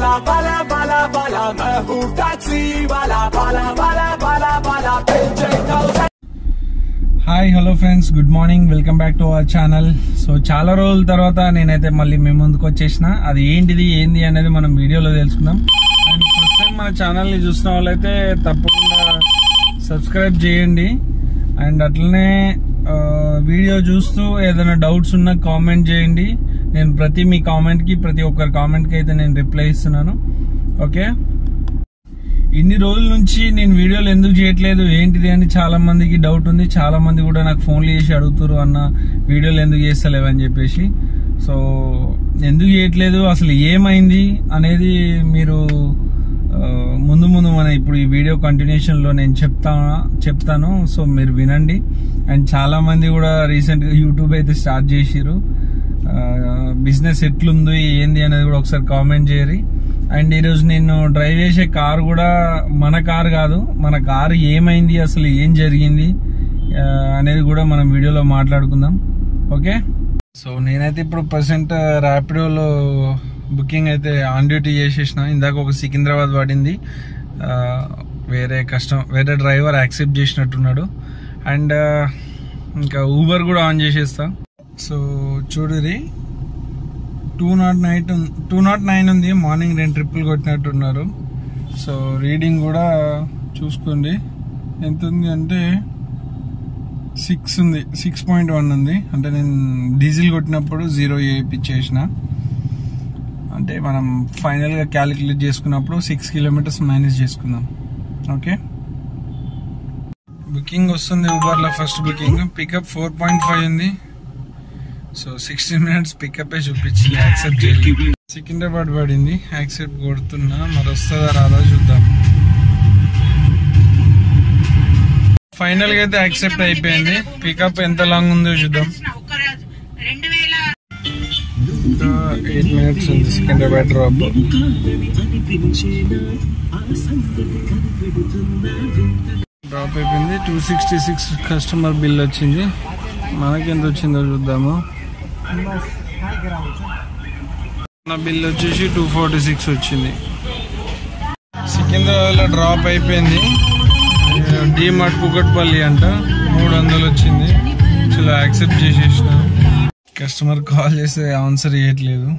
वाला बाला बाला बाला मैं हूँ टैक्सी वाला बाला बाला बाला बाला hi hello friends, good morning, welcome back to our channel. So చాలా రోజుల తర్వాత నేనైతే మళ్ళీ మీ ముందుకు వచ్చేసిన. అది ఏంది అనేది మనం వీడియోలో తెలుసుకుందాం. అండ్ ఫస్ట్ టైం మన ఛానల్ని చూసిన వాళ్ళైతే తప్పకుండా సబ్స్క్రైబ్ చేయండి. అండ్ అట్లనే వీడియో చూస్తూ ఏదైనా డౌట్స్ ఉన్నా కామెంట్ చేయండి. నేను మీ కామెంట్కి ప్రతి ఒక్కరి కామెంట్కి అయితే నేను రిప్లై ఇస్తున్నాను. ఓకే, ఇన్ని రోజుల నుంచి నేను వీడియోలు ఎందుకు చేయట్లేదు ఏంటిది అని చాలా మందికి డౌట్ ఉంది. చాలా మంది కూడా నాకు ఫోన్లు చేసి అడుగుతారు, అన్న వీడియోలు ఎందుకు చేస్తలేవు అని చెప్పేసి. సో ఎందుకు చేయట్లేదు, అసలు ఏమైంది అనేది మీరు ముందు మన ఇప్పుడు ఈ వీడియో కంటిన్యూషన్ లో నేను చెప్తాను. సో మీరు వినండి. అండ్ చాలా మంది కూడా రీసెంట్ గా యూట్యూబ్ అయితే స్టార్ట్ చేసిరు. బిజినెస్ ఎట్లుంది ఏంది అనేది కూడా ఒకసారి కామెంట్ చేయరి. అండ్ ఈరోజు నేను డ్రైవ్ చేసే కార్ కూడా మన కార్ కాదు. మన కారు ఏమైంది, అసలు ఏం జరిగింది అనేది కూడా మనం వీడియోలో మాట్లాడుకుందాం. ఓకే, సో నేనైతే ఇప్పుడు ప్రెసెంట్ ర్యాపిడోలో బుకింగ్ అయితే ఆన్ డ్యూటీ చేసేసిన. ఇందాక ఒక సికింద్రాబాద్ పడింది, వేరే డ్రైవర్ యాక్సెప్ట్ చేసినట్టున్నాడు. అండ్ ఇంకా ఊబర్ కూడా ఆన్ చేసేస్తా. సో చూడురి, 209 ఉంది. మార్నింగ్ 2 ట్రిప్పులు కొట్టినట్టున్నారు. సో రీడింగ్ కూడా చూసుకోండి ఎంత ఉంది అంటే 6.1 ఉంది. అంటే నేను డీజిల్ కొట్టినప్పుడు 0 వేయించేసిన. అంటే మనం ఫైనల్గా క్యాలిక్యులేట్ చేసుకున్నప్పుడు 6 కిలోమీటర్స్ మైనస్ చేసుకుందాం. ఓకే, బుకింగ్ వస్తుంది ఊబర్లో. ఫస్ట్ బుకింగ్ పికప్ 4.5 ఉంది. సో 16 మినిట్స్ పికప్ చూపించింది. యాక్సెప్ట్ చేయాలి. సికింద్రాబాద్ పడింది, యాక్సెప్ట్ కొడుతున్నా. మరి వస్తుందా రాదా చూద్దాం. ఫైనల్ గా అయితే యాక్సెప్ట్ అయిపోయింది. పికప్ ఎంత లాంగ్ ఉందో చూద్దాం. ఇంకా 8 మినిట్స్ ఉంది సికింద్రాబాద్ డ్రాప్. డ్రాప్ అయిపోయింది. 266 కస్టమర్ బిల్ వచ్చింది. మనకి ఎంత వచ్చిందో చూద్దాము. నా బిల్ వచ్చేసి 246 వచ్చింది. సికింద్రాబాద్లో డ్రాప్ అయిపోయింది. డిమార్ట్ కుకట్పల్లి అంట 300 వచ్చింది. చాలా యాక్సెప్ట్ చేసేసిన. కస్టమర్ కాల్ చేస్తే ఆన్సర్ చేయట్లేదు.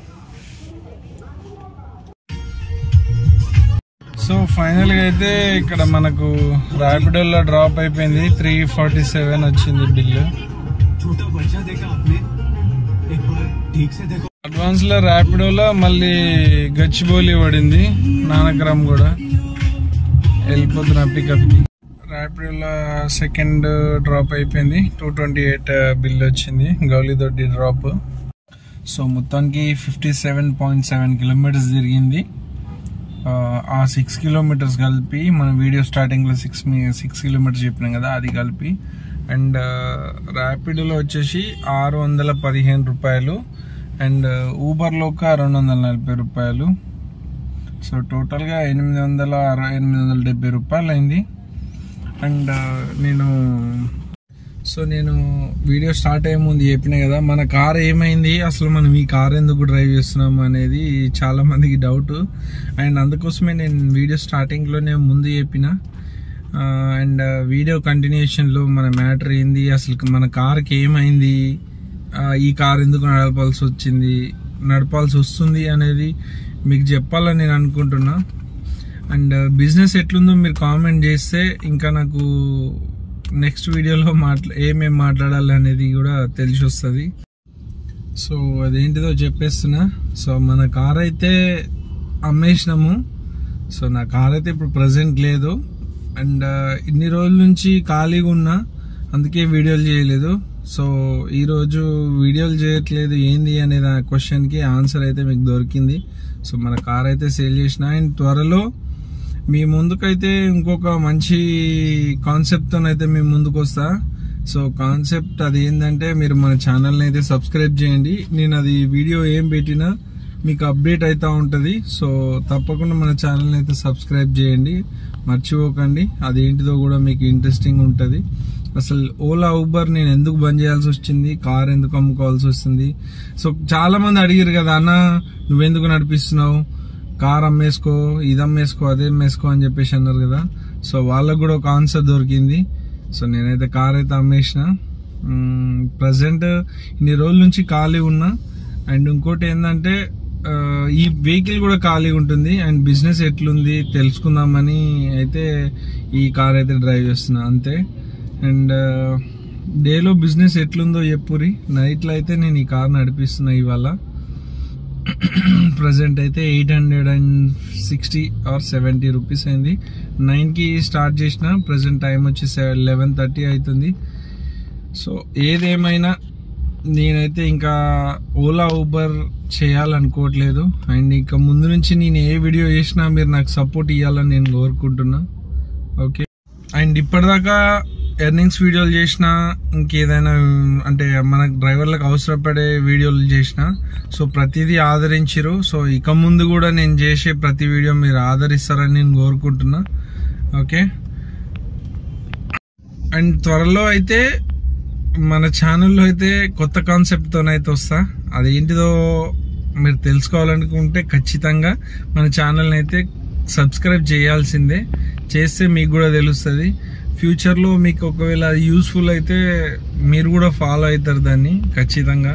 సో ఫైనల్ గా అయితే ఇక్కడ మనకు ర్యాపిడోలో డ్రాప్ అయిపోయింది. 347 వచ్చింది బిల్లు. అడ్వాన్స్ లో ర్యాపిడోలో మళ్ళీ గచ్చిబౌలి పడింది. నానక్రమ్ కూడా వెళ్ళిపోతున్నా పికప్ కి. ర్యాపిడోలో సెకండ్ డ్రాప్ అయిపోయింది. 228 బిల్ వచ్చింది. గౌలిదొడ్డి డ్రాప్. సో మొత్తానికి 57.7 కిలోమీటర్స్ తిరిగింది. ఆ 6 కిలోమీటర్స్ కలిపి మన వీడియో స్టార్టింగ్ లో 6 కిలోమీటర్స్ చెప్పినాం కదా, అది కలిపి. అండ్ ర్యాపిడోలో వచ్చేసి 615 రూపాయలు. అండ్ ఊబర్లో ఒక 240 రూపాయలు. సో టోటల్గా 870 రూపాయలు అయింది. అండ్ నేను వీడియో స్టార్ట్ అయ్యే ముందు చెప్పిన కదా, మన కార్ ఏమైంది, అసలు మనం ఈ కార్ ఎందుకు డ్రైవ్ చేస్తున్నాం అనేది చాలా మందికి డౌట్. అండ్ అందుకోసమే నేను వీడియో స్టార్టింగ్లోనే ముందు చెప్పిన. అండ్ వీడియో కంటిన్యూషన్లో మన మ్యాటర్ ఏంది, అసలు మన కార్కి ఏమైంది, ఈ కార్ ఎందుకు నడపాల్సి వస్తుంది అనేది మీకు చెప్పాలని నేను అనుకుంటున్నా. అండ్ బిజినెస్ ఎట్లుందో మీరు కామెంట్ చేస్తే ఇంకా నాకు నెక్స్ట్ వీడియోలో ఏమేమి మాట్లాడాలి అనేది కూడా తెలిసి వస్తుంది. సో అదేంటిదో చెప్పేస్తున్నా. సో మన కార్ అయితే అమ్మేసినాము. సో నా కార్ అయితే ఇప్పుడు ప్రజెంట్ లేదు. అండ్ ఇన్ని రోజుల నుంచి ఖాళీగా ఉన్నా, అందుకే వీడియోలు చేయలేదు. సో ఈరోజు వీడియోలు చేయట్లేదు ఏంది అనే క్వశ్చన్కి ఆన్సర్ అయితే మీకు దొరికింది. సో మన కార్ అయితే సేల్ చేసిన. అండ్ త్వరలో మీ ముందుకైతే ఇంకొక మంచి కాన్సెప్ట్తో అయితే మీ ముందుకు వస్తా. సో కాన్సెప్ట్ అది ఏంటంటే, మీరు మన ఛానల్ని అయితే సబ్స్క్రైబ్ చేయండి. నేను అది వీడియో ఏం పెట్టినా మీకు అప్డేట్ అవుతూ ఉంటుంది. సో తప్పకుండా మన ఛానల్ని అయితే సబ్స్క్రైబ్ చేయండి, మర్చిపోకండి. అదేంటిదో కూడా మీకు ఇంట్రెస్టింగ్ ఉంటుంది. అసలు ఓలా ఊబర్ నేను ఎందుకు బంద్ చేయాల్సి వచ్చింది, కార్ ఎందుకు అమ్ముకోవాల్సి వస్తుంది. సో చాలా మంది అడిగారు కదా, అన్న నువ్వెందుకు నడిపిస్తున్నావు, కార్ అమ్మేసుకో, ఇది అమ్మేసుకో, అది అమ్మేసుకో అని చెప్పేసి అన్నారు కదా. సో వాళ్ళకు కూడా ఒక ఆన్సర్ దొరికింది. సో నేనైతే కార్ అయితే అమ్మేసిన. ప్రజెంట్ ఇన్ని రోజుల నుంచి ఖాళీ ఉన్నా. అండ్ ఇంకోటి ఏంటంటే ఈ వెహికల్ కూడా ఖాళీ ఉంటుంది. అండ్ బిజినెస్ ఎట్లుంది తెలుసుకుందామని అయితే ఈ కార్ అయితే డ్రైవ్ చేస్తున్నా అంతే. అండ్ డేలో బిజినెస్ ఎట్లుందో చెప్పురి. నైట్లో అయితే నేను ఈ కార్ నడిపిస్తున్నా ఇవాళ. ప్రజెంట్ అయితే 860 or 70 రూపీస్ అయింది. 9కి స్టార్ట్ చేసిన. ప్రజెంట్ టైం వచ్చి 11:30 అవుతుంది. సో ఏదేమైనా నేనైతే ఇంకా ఓలా ఊబర్ చేయాలనుకోవట్లేదు. అండ్ ఇంకా ముందు నుంచి నేను ఏ వీడియో చేసినా మీరు నాకు సపోర్ట్ ఇవ్వాలని నేను కోరుకుంటున్నా. ఓకే. అండ్ ఇప్పటిదాకా ఎర్నింగ్స్ వీడియోలు చేసిన, ఇంకేదైనా అంటే మనకు డ్రైవర్లకు అవసరపడే వీడియోలు చేసిన. సో ప్రతిదీ ఆదరించారు. సో ఇక ముందు కూడా నేను చేసే ప్రతి వీడియో మీరు ఆదరిస్తారని నేను కోరుకుంటున్నా. ఓకే. అండ్ త్వరలో అయితే మన ఛానల్లో అయితే కొత్త కాన్సెప్ట్తోనైతే వస్తా. అదేంటిదో మీరు తెలుసుకోవాలనుకుంటే ఖచ్చితంగా మన ఛానల్ని అయితే సబ్స్క్రైబ్ చేయాల్సిందే. చేస్తే మీకు కూడా తెలుస్తుంది. ఫ్యూచర్లో మీకు ఒకవేళ యూస్ఫుల్ అయితే మీరు కూడా ఫాలో అవుతారు దాన్ని ఖచ్చితంగా.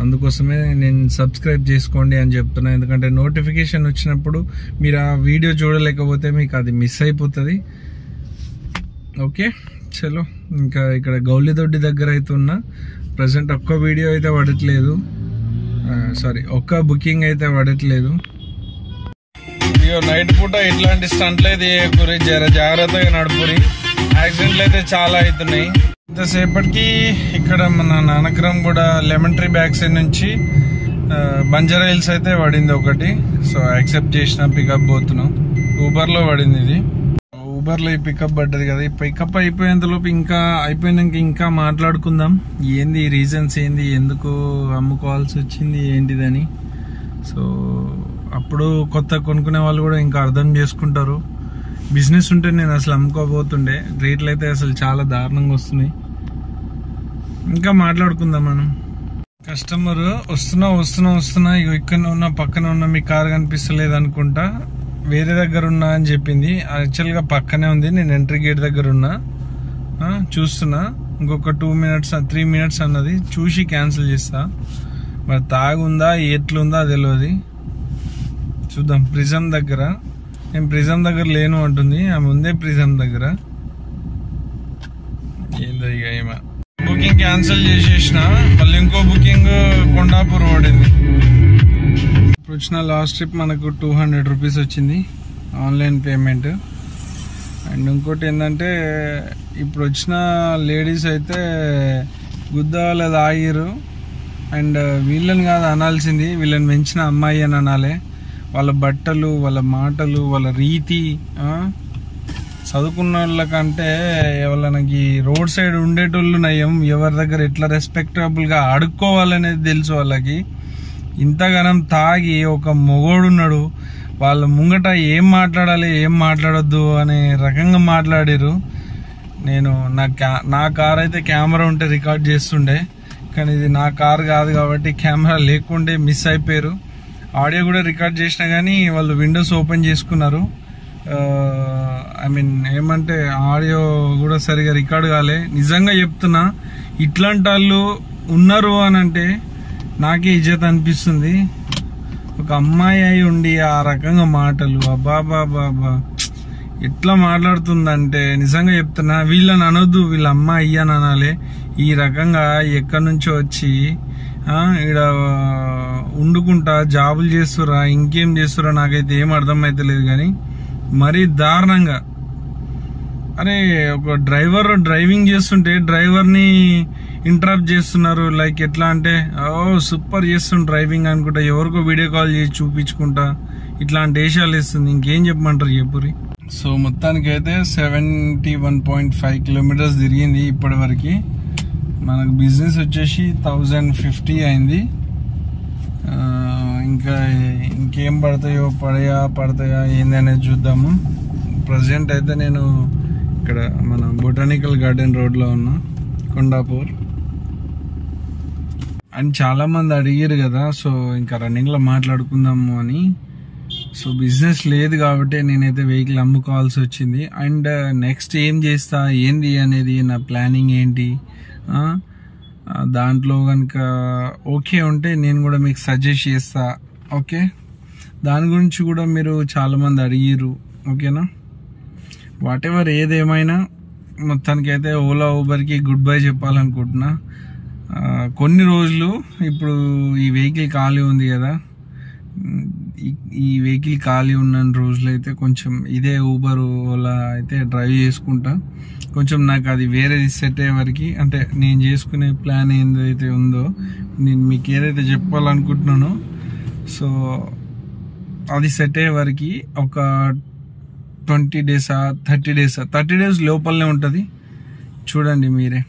అందుకోసమే నేను సబ్స్క్రైబ్ చేసుకోండి అని చెప్తున్నా. ఎందుకంటే నోటిఫికేషన్ వచ్చినప్పుడు మీరు ఆ వీడియో చూడలేకపోతే మీకు అది మిస్ అయిపోతుంది. ఓకే. చలో ఇంకా ఇక్కడ గౌలిదొడ్డి దగ్గర అయితే ఉన్నా. ప్రజెంట్ ఒక్క వీడియో అయితే పడట్లేదు, సారీ ఒక్క బుకింగ్ అయితే పడట్లేదు. నైట్ పూట ఇట్లాంటి స్టంట్లు అయితే చేయకూరి, జాగ్రత్తగా నడుపురి. యాక్సిడెంట్లు అయితే చాలా అవుతున్నాయి. ఇంతసేపటికి ఇక్కడ మన నానక్రమ్ కూడా లెమన్ ట్రీ బ్యాక్ సైడ్ నుంచి బంజారా హిల్స్ అయితే పడింది ఒకటి. సో యాక్సెప్ట్ చేసిన పికప్ పోతున్నాం. ఊబర్లో పడింది ఇది. ఊబర్లో ఈ పికప్ పడ్డది కదా. ఈ పికప్ అయిపోయేంతలోపు అయిపోయినాక ఇంకా మాట్లాడుకుందాం. ఏంది రీజన్స్, ఏంది ఎందుకు అమ్ముకోవాల్సి వచ్చింది ఏంటిదని. సో అప్పుడు కొత్త కొనుక్కునే వాళ్ళు కూడా ఇంకా అర్థం చేసుకుంటారు. బిజినెస్ ఉంటే నేను అసలు అమ్ముకోబోతుండే. రేట్లు అయితే అసలు చాలా దారుణంగా వస్తున్నాయి. ఇంకా మాట్లాడుకుందాం మనం. కస్టమర్ వస్తున్నా ఇక ఇక్కడ ఉన్న పక్కన ఉన్న మీ కార్ కనిపిస్తలేదు అనుకుంటా, వేరే దగ్గర ఉన్నా అని చెప్పింది. యాక్చువల్గా పక్కనే ఉంది. నేను ఎంట్రీ గేట్ దగ్గర ఉన్నా, చూస్తున్నా. ఇంకొక 2 minutes 3 minutes అన్నది. చూసి క్యాన్సిల్ చేస్తా. మరి తాగుందా ఎట్లుందా తెలియదు. చూద్దాం. ప్రిజం దగ్గర, నేను ప్రిజం దగ్గర లేను అంటుంది. ఆమె ఉందే ప్రిజం దగ్గర. ఏందో ఇక ఏమో బుకింగ్ క్యాన్సిల్ చేసేసిన. మళ్ళీ ఇంకో బుకింగ్ కొండాపూర్ పడింది. ఇప్పుడు వచ్చిన లాస్ట్ ట్రిప్ మనకు 200 రూపీస్ వచ్చింది ఆన్లైన్ పేమెంట్. అండ్ ఇంకోటి ఏంటంటే ఇప్పుడు వచ్చిన లేడీస్ అయితే గుద్దాల ఆగిరు. అండ్ వీళ్ళని కాదు అనాల్సింది, వీళ్ళని పెంచిన అమ్మాయి అని అనాలి. వాళ్ళ బట్టలు, వాళ్ళ మాటలు, వాళ్ళ రీతి, చదువుకున్న వాళ్ళకంటే ఎవరికి రోడ్ సైడ్ ఉండేటోళ్ళు నయం. ఎవరి దగ్గర ఎట్లా రెస్పెక్టబుల్గా అడుక్కోవాలనేది తెలుసు వాళ్ళకి. ఇంతగానం తాగి ఒక మొగోడున్నాడు, వాళ్ళ ముంగట ఏం మాట్లాడాలి ఏం మాట్లాడొద్దు అనే రకంగా మాట్లాడారు. నేను నా కార్ అయితే కెమెరా ఉంటే రికార్డ్ చేస్తుండే, కానీ ఇది నా కార్ కాదు కాబట్టి కెమెరా లేకుండే మిస్ అయిపోయారు. ఆడియో కూడా రికార్డ్ చేసినా కానీ వాళ్ళు విండోస్ ఓపెన్ చేసుకున్నారు. ఏమంటే ఆడియో కూడా సరిగా రికార్డ్ కాలే. నిజంగా చెప్తున్నా, ఇట్లాంటి వాళ్ళు ఉన్నారు అని అంటే నాకే ఇజ్జత్ అనిపిస్తుంది. ఒక అమ్మాయి అయి ఉండి ఆ రకంగా మాటలు, అబ్బాబాబా ఎట్లా మాట్లాడుతుందంటే నిజంగా చెప్తున్నా, వీళ్ళని అనొద్దు, వీళ్ళ అమ్మాయి అని అనాలి. ఈ రకంగా ఎక్కడి నుంచో వచ్చి ఇక్కడ వండుకుంటా జాబులు చేస్తురా, ఇంకేం చేస్తురా నాకైతే ఏం అర్థమైతే లేదు. కానీ మరీ దారుణంగా, అరే ఒక డ్రైవర్ డ్రైవింగ్ చేస్తుంటే డ్రైవర్ని ఇంటరప్ట్ చేస్తున్నారు. లైక్ ఎట్లా అంటే సూపర్ చేస్తుంది డ్రైవింగ్ అనుకుంటా, ఎవరికో వీడియో కాల్ చేసి చూపించుకుంటా ఇట్లాంటి వేషాలు వేస్తుంది. ఇంకేం చెప్పమంటారు చెప్పురి. సో మొత్తానికైతే 71.5 kilometers తిరిగింది ఇప్పటి వరకు. మనకు బిజినెస్ వచ్చేసి 1050 అయింది. ఇంకా ఇంకేం పడతాయా ఏందనేది చూద్దాము. ప్రజెంట్ అయితే నేను ఇక్కడ మన బొటానికల్ గార్డెన్ రోడ్లో ఉన్నా, కొండాపూర్. అండ్ చాలా మంది అడిగారు కదా, సో ఇంకా రన్నింగ్లో మాట్లాడుకుందాము అని. సో బిజినెస్ లేదు కాబట్టి నేనైతే వెహికల్ అమ్ముకోవాల్సి వచ్చింది. అండ్ నెక్స్ట్ ఏం చేస్తా ఏంది అనేది నా ప్లానింగ్ ఏంటి, దాంట్లో కనుక ఓకే ఉంటే నేను కూడా మీకు సజెస్ట్ చేస్తా. ఓకే, దాని గురించి కూడా మీరు చాలామంది అడిగిరు. ఓకేనా, వాట్ ఎవర్ ఏదేమైనా మొత్తానికైతే ఓలా ఊబర్కి గుడ్ బై చెప్పాలనుకుంటున్నా. కొన్ని రోజులు ఇప్పుడు ఈ వెహికల్ ఖాళీ ఉంది కదా, ఈ వెహికల్ ఖాళీ ఉన్న రోజులు అయితే కొంచెం ఇదే ఊబర్ ఓలా అయితే డ్రైవ్ చేసుకుంటా. కొంచెం నాకు అది వేరేది సెట్ అయ్యే వరకు, అంటే నేను చేసుకునే ప్లాన్ ఏదైతే ఉందో నేను మీకు ఏదైతే చెప్పాలనుకుంటున్నానో సో అది సెట్ అయ్యే వరకు ఒక 20 days 30 days లోపలనే ఉంటుంది. చూడండి మీరే.